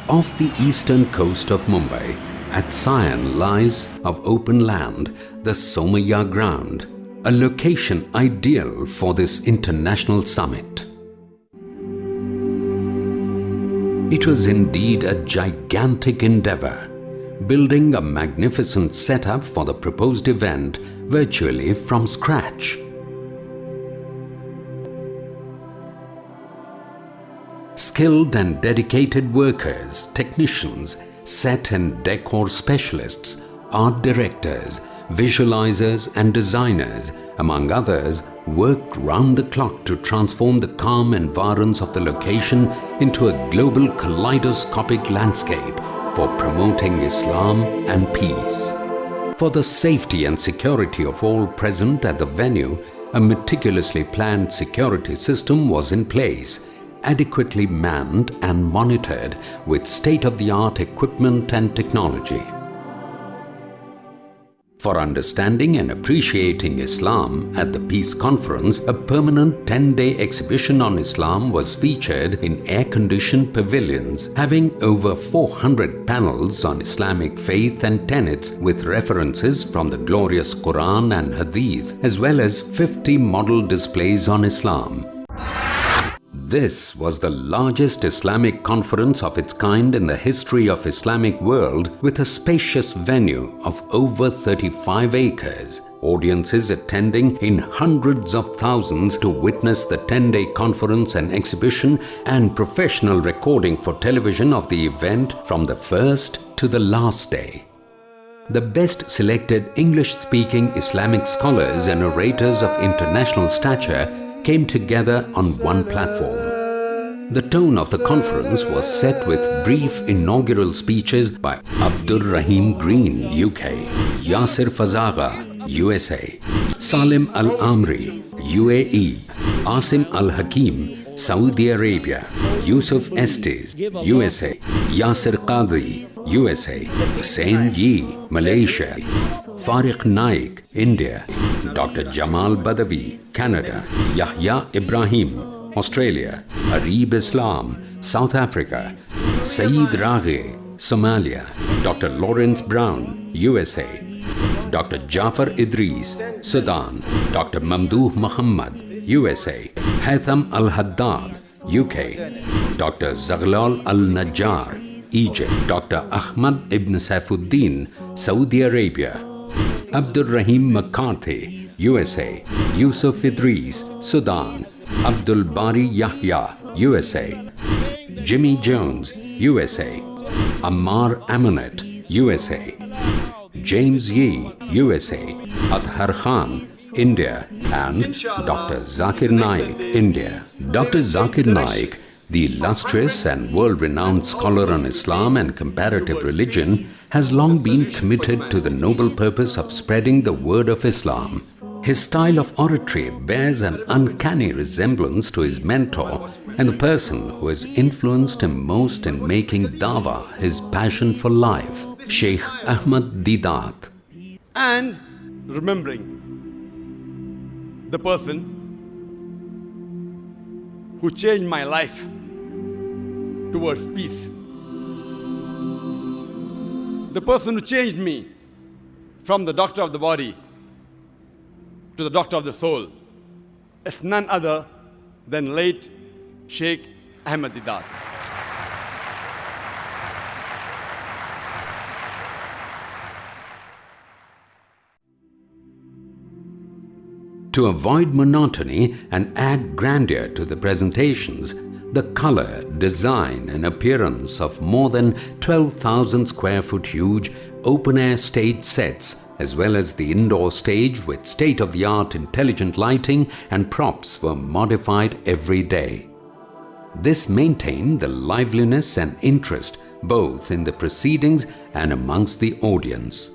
Off the eastern coast of Mumbai, at Sion lies of open land, the Somaya ground, a location ideal for this international summit. It was indeed a gigantic endeavor, building a magnificent setup for the proposed event virtually from scratch. Skilled and dedicated workers, technicians, set and decor specialists, art directors, visualizers and designers, among others, worked round the clock to transform the calm environs of the location into a global kaleidoscopic landscape for promoting Islam and peace. For the safety and security of all present at the venue, a meticulously planned security system was in place, adequately manned and monitored with state-of-the-art equipment and technology. For understanding and appreciating Islam at the Peace Conference, a permanent 10-day exhibition on Islam was featured in air-conditioned pavilions, having over 400 panels on Islamic faith and tenets with references from the glorious Quran and Hadith, as well as 50 model displays on Islam. This was the largest Islamic conference of its kind in the history of Islamic world, with a spacious venue of over 35 acres. Audiences attending in hundreds of thousands to witness the 10-day conference and exhibition, and professional recording for television of the event from the first to the last day. The best selected English-speaking Islamic scholars and orators of international stature came together on one platform. The tone of the conference was set with brief inaugural speeches by Abdur Rahim Green, UK, Yasir Fazaga, USA, Salim Al-Amri, UAE, Asim Al-Hakim, Saudi Arabia, Yusuf Estes, USA, Yasir Qadri, USA, Hussein Yi, Malaysia, Fariq Naik, India, Dr. Jamal Badawi, Canada, Yahya Ibrahim, Australia, Arib Islam, South Africa, Saeed Raghe, Somalia, Dr. Lawrence Brown, USA, Dr. Jafar Idris, Sudan, Dr. Mamdouh Muhammad, USA, Haitham Al-Haddad, UK, Dr. Zaghlal Al-Najjar, Egypt, Dr. Ahmad Ibn Saifuddin, Saudi Arabia, Abdur Rahim McCarthy, USA, Yusuf Idris, Sudan, Abdul Bari Yahya, USA, Jimmy Jones, USA, Ammar Amonet, USA, James Yee, USA, Adhar Khan, India, and Dr. Zakir Naik, India. Dr. Zakir Naik, the illustrious and world-renowned scholar on Islam and comparative religion, has long been committed to the noble purpose of spreading the word of Islam. His style of oratory bears an uncanny resemblance to his mentor and the person who has influenced him most in making dawah his passion for life, Sheikh Ahmad Didat. And remembering the person who changed my life towards peace. The person who changed me from the doctor of the body to the doctor of the soul. It's none other than late Sheikh Ahmad Didat. To avoid monotony and add grandeur to the presentations, the color, design and appearance of more than 12,000 square foot huge open-air stage sets, as well as the indoor stage with state-of-the-art intelligent lighting and props, were modified every day. This maintained the liveliness and interest both in the proceedings and amongst the audience.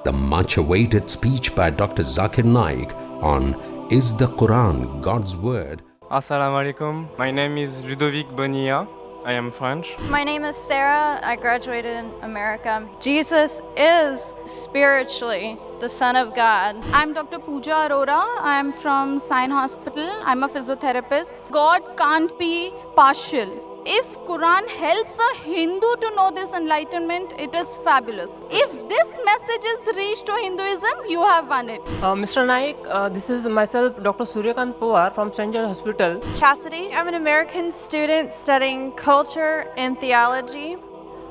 The much-awaited speech by Dr. Zakir Naik on Is the Quran God's Word? Assalamu alaikum. My name is Ludovic Bonilla. I am French. My name is Sarah. I graduated in America. Jesus is spiritually the Son of God. I'm Dr. Pooja Arora. I'm from Sion Hospital. I'm a physiotherapist. God can't be partial. If Quran helps a Hindu to know this enlightenment, it is fabulous. If this message is reached to Hinduism, you have won it. Mr. Naik, this is myself, Dr. Suryakant Pawar from St. George Hospital. Chastity. I'm an American student studying culture and theology.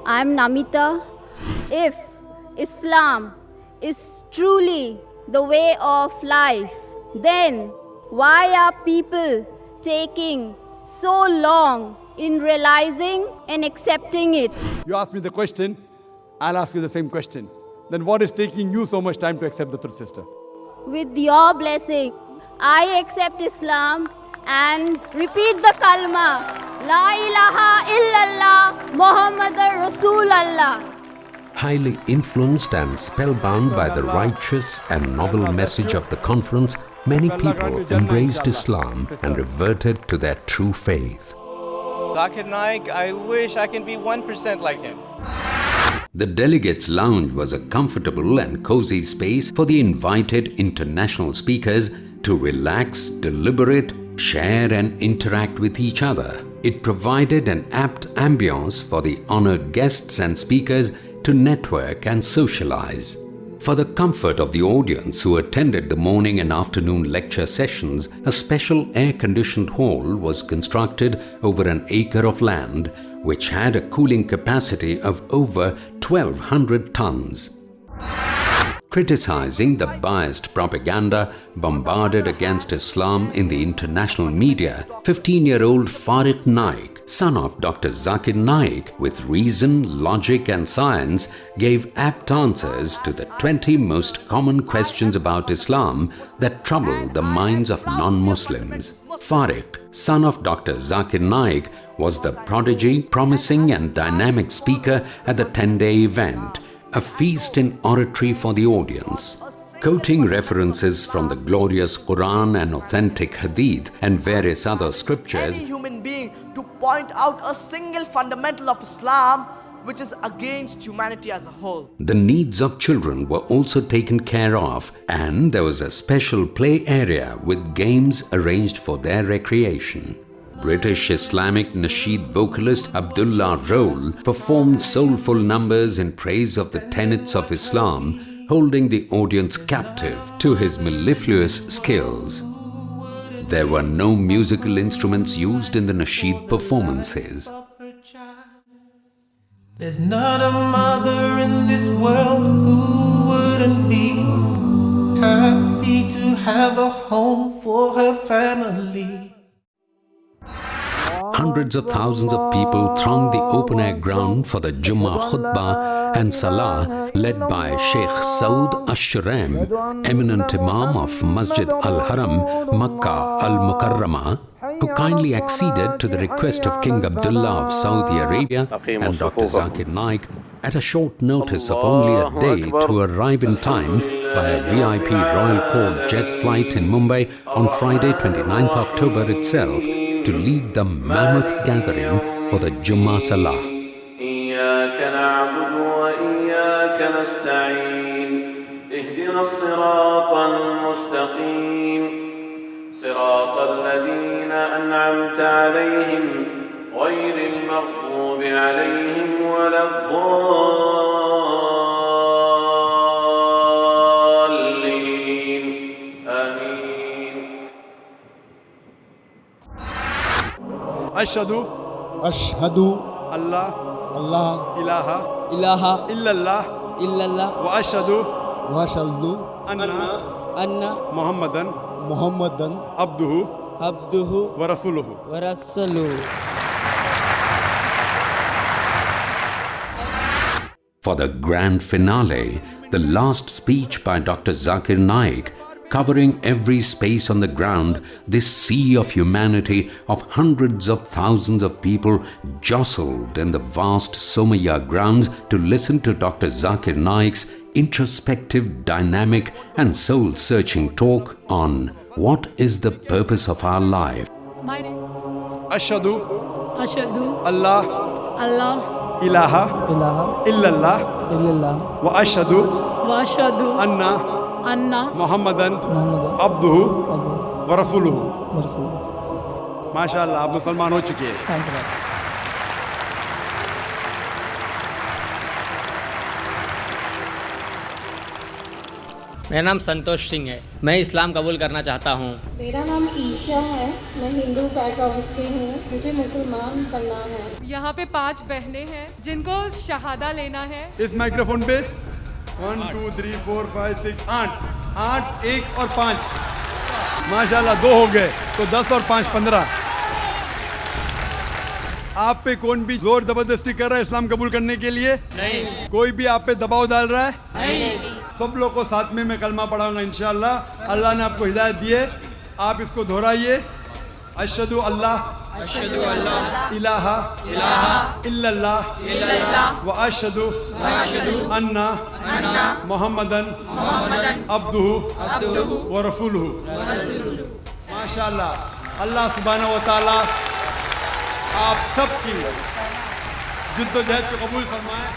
I'm Namita. If Islam is truly the way of life, then why are people taking so long in realizing and accepting it? You ask me the question, I'll ask you the same question. Then what is taking you so much time to accept the truth, sister? With your blessing, I accept Islam and repeat the kalma, La ilaha illallah Muhammadar Rasulallah. Highly influenced and spellbound by the righteous and novel message of the conference, many people embraced Islam and reverted to their true faith. Zakir Naik, I wish I can be 1% like him. The delegates' lounge was a comfortable and cozy space for the invited international speakers to relax, deliberate, share and interact with each other. It provided an apt ambience for the honored guests and speakers to network and socialize. For the comfort of the audience who attended the morning and afternoon lecture sessions, a special air-conditioned hall was constructed over an acre of land, which had a cooling capacity of over 1,200 tons. Criticizing the biased propaganda bombarded against Islam in the international media, 15-year-old Fariq Naik, son of Dr. Zakir Naik, with reason, logic and science, gave apt answers to the 20 most common questions about Islam that trouble the minds of non-Muslims. Fariq, son of Dr. Zakir Naik, was the prodigy, promising and dynamic speaker at the 10-day event, a feast in oratory for the audience. Quoting references from the glorious Quran and authentic Hadith and various other scriptures, any human being to point out a single fundamental of Islam which is against humanity as a whole. The needs of children were also taken care of, and there was a special play area with games arranged for their recreation. British Islamic Nasheed vocalist Abdullah Roll performed soulful numbers in praise of the tenets of Islam, holding the audience captive to his mellifluous skills. There were no musical instruments used in the Nasheed performances. There's not a mother in this world who wouldn't be happy to have a home for her family. Hundreds of thousands of people thronged the open-air ground for the Jummah khutbah and salah led by Sheikh Saud Ash-Shuraim, eminent Imam of Masjid Al-Haram, Makkah Al-Mukarramah, who kindly acceded to the request of King Abdullah of Saudi Arabia and Dr. Zakir Naik at a short notice of only a day to arrive in time by a VIP Royal Court jet flight in Mumbai on Friday 29th October itself to lead the mammoth gathering for the Jummah Salah. صراط الذين أنعمت عليهم غير المغضوب عليهم ولا الضالين آمين. أشهد الله إله إلا الله وأشهد أن محمدًا عبده ورسوله. For the grand finale, the last speech by Dr. Zakir Naik, covering every space on the ground, this sea of humanity of hundreds of thousands of people jostled in the vast Somaya grounds to listen to Dr. Zakir Naik's introspective, dynamic and soul-searching talk on what is the purpose of our life. أشهد अशहदु अल्लाह अल्लाह इलाहा इलाहा इल्लल्लाह इल्लल्लाह व अशहदु व अशहदु अन्ना अन्ना Mohammedan Mohammad अब्दुहु Abu व रसूलुहु। मरफू। माशाअल्लाह, आप मुसलमान हो चुके हैं। Thank you. मेरा नाम संतोष सिंह है, मैं इस्लाम कबूल करना चाहता हूँ। मेरा नाम ईशा है, मैं हिंदू बैकग्राउंड से हूँ, मुझे मुसलमान बनना है। यहाँ पे 5 बहनें हैं जिनको शहादा लेना है। इस माइक्रोफोन पे 1 2 3 4 5 6 8 1 और 5 माशाल्लाह 2 हो गए, तो 10 और 5 15। आप पे कौन भी जोर जबरदस्ती कर रहा है इस्लाम कबूल करने के लिए? नहीं। कोई भी आप पे दबाव डाल रहा है? नहीं। सब लोग को साथ में मैं कलमा पढ़ाऊंगा इंशाअल्लाह। अल्लाह ने आपको हिदायत दी है, आप इसको दोहराइए। अशहदु अल्लाह इलाहा इल्लल्लाह व अशहदु अन्ना मोहम्मदन अब्दुहु व रसूलुहु। माशाअल्लाह, अल्लाह सुब्हानहू व तआला आप सबकी जिद्दोजहद को कबूल फरमाए।